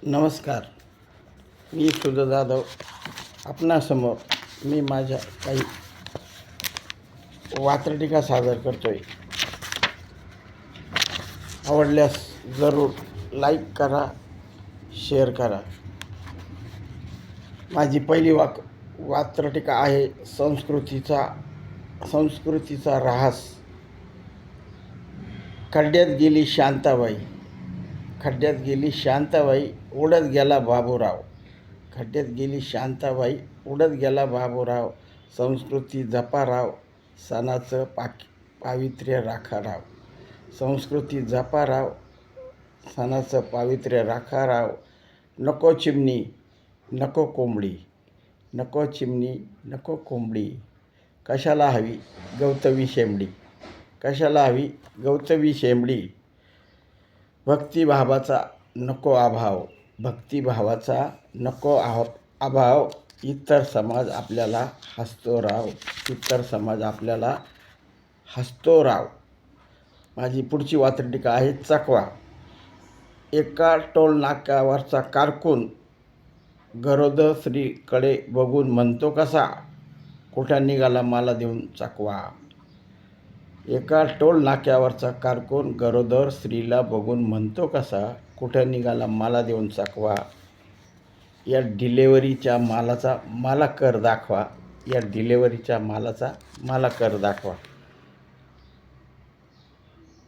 नमस्कार. मी सुधा जाधव आपणासमोर मी माझ्या काही वात्रटिका सादर करतो आहे. आवडल्यास जरूर लाईक करा, शेअर करा. माझी पहिली वात्रटिका आहे संस्कृतीचा ऱ्हास. खड्ड्यात गेली शांताबाई, खड्ड्यात गेली शांताबाई, उडत गेला बाबूराव. खड्ड्यात गेली शांताबाई, उडत गेला बाबूराव. संस्कृती जपा राव, सणाचं पावित्र्य राखा राव. संस्कृती जपा राव, सणाचं पावित्र्य राखा राव. नको चिमणी नको कोंबडी, नको चिमणी नको कोंबडी. कशाला हवी गवतवी शेंबडी, कशाला हवी गवतवी शेंबडी. भक्तिभावाचा नको अभाव, भक्तिभावाचा नको अभाव. इतर समाज आपल्याला हसतो राव, इतर समाज आपल्याला हसतो राव. माझी पुढची वात्रटिका आहे चकवा. एका टोल नाक्यावरचा कारकून गरोदर स्त्रीकडे बघून म्हणतो कसा, कुठं निघाला मला देऊन चकवा. एका टोल नाक्यावरचा कारकून गरोदर स्त्रीला बघून म्हणतो कसा, कुठं निघाला मला देऊन चकवा. या डिलेवरीच्या मालाचा मला कर दाखवा, या डिलेवरीच्या मालाचा मला कर दाखवा.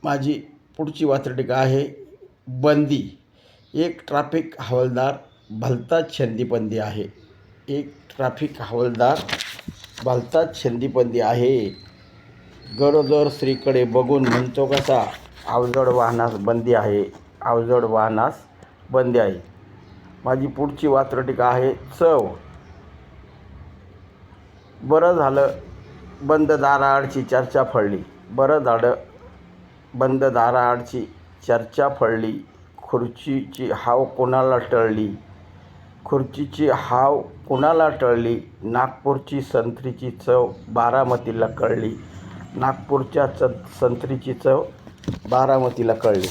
माझी पुढची वात्रटिका आहे बंदी. एक ट्रॅफिक हवालदार भलताच छंदीपंदी आहे, एक ट्रॅफिक हवालदार भलताच छंदीपंदी आहे. गरोदर स्त्रीकडे बघून म्हणतो कसा, अवजड वाहनास बंदी आहे, अवजड वाहनास बंदी आहे. माझी पुढची वात्रटिका आहे चव. बरं झालं बंद दाराआडची चर्चा फळली, बरं झालं बंद दाराआडची चर्चा फळली. खुर्चीची हाव कोणाला टळली, खुर्चीची हाव कोणाला टळली. नागपूरची संत्रीची चव बारामतीला कळली, नागपूरच्या संत्रीची चव बारामतीला कळली.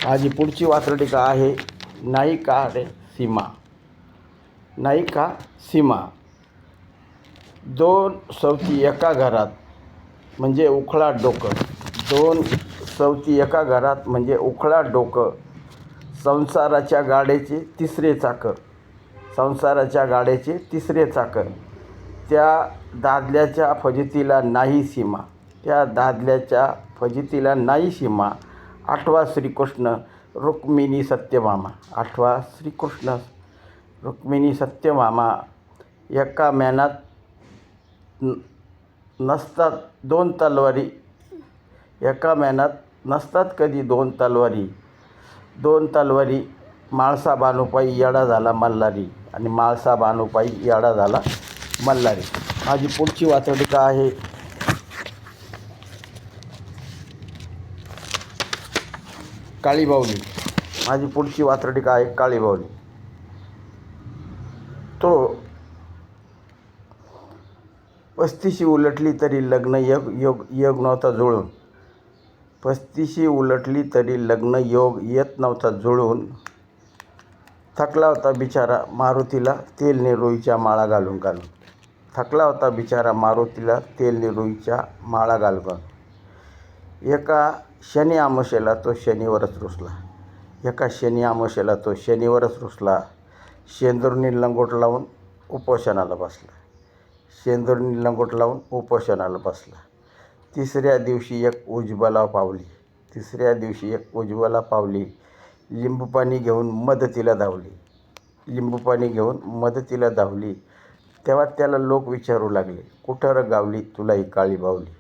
माझी पुढची वात्रटिका आहे नायिका रे सीमा. नायिका सीमा. दोन सवती एका घरात म्हणजे उखळा डोकं, दोन सवती एका घरात म्हणजे उखळा डोकं. संसाराच्या गाड्याचे तिसरे चाकं, संसाराच्या गाड्याचे तिसरे चाकं. त्या दादल्याच्या फजितीला नाही सीमा, त्या दादल्याच्या फजितीला नाही सीमा. आठवा श्रीकृष्ण रुक्मिणी सत्यभामा, आठवा श्रीकृष्ण रुक्मिणी सत्यभामा. एका म्यानात नसतात दोन तलवारी, एका म्यानात नसतात कधी दोन तलवारी. दोन तलवारी. माळसा बानुपाई येडा झाला मल्हारी, आणि माळसा बानुपाई येडा झाला मल्हारी. माझी पुढची वात्रटिका आहे काळी बाहुली. माझी पुढची वात्रटिका आहे काळी बाहुली. तो 35 उलटली तरी लग्न योग नव्हता जुळून, 35 उलटली तरी लग्न योग येत नव्हता जुळून. थकला होता बिचारा मारुतीला तेल रुईच्या माळा घालून घालून, थकला होता बिचारा मारुतीला तेल रुईच्या माळा घालून. एका शनी आमुष्याला तो शनिवारच रुसला, एका शनी आमुष्याला तो शनिवारच रुसला. शेंदुरनी लंगोट लावून उपोषणाला बसला, शेंदुरनी लंगोट लावून उपोषणाला बसला. तिसऱ्या दिवशी एक उज्ज्वला पावली, तिसऱ्या दिवशी एक उज्ज्वला पावली. लिंबूपाणी घेऊन मदतीला धावली, लिंबूपाणी घेऊन मदतीला धावली. तेव्हा त्याला लोक विचारू लागले, कुठं र गावली तुला ही काळी बाहुली,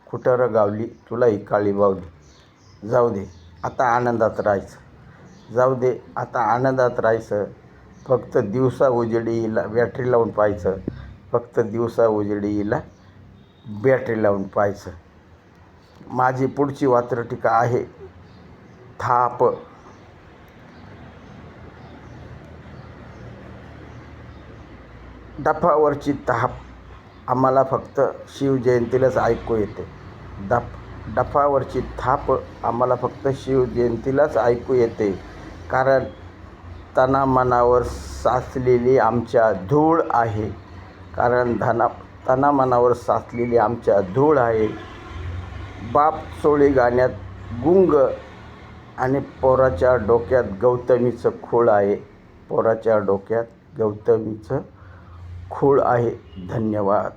कुठं र गावली तुला ही काळी बाहुली. जाऊ दे आता आनंदात राहायचं, जाऊ दे आता आनंदात राहायचं. फक्त दिवसा उजेडी हिला बॅटरी लावून पाहायचं, फक्त दिवसा उजेडी हिला बॅटरी लावून पाहायचं. माझी पुढची वात्रटिका आहे थाप. डफावरची थाप आम्हाला फक्त शिवजयंतीलाच ऐकू येते, डफावरची थाप आम्हाला फक्त शिवजयंतीलाच ऐकू येते. कारण तना मनावर साचलेली आमच्या धूळ आहे. कारण तना मनावर साचलेली आमच्या धूळ आहे. बाप चोळी गाण्यात गुंग आणि पोराच्या डोक्यात गौतमीचं खूळ आहे. पोराच्या डोक्यात गौतमीचं खूळ आहे. धन्यवाद.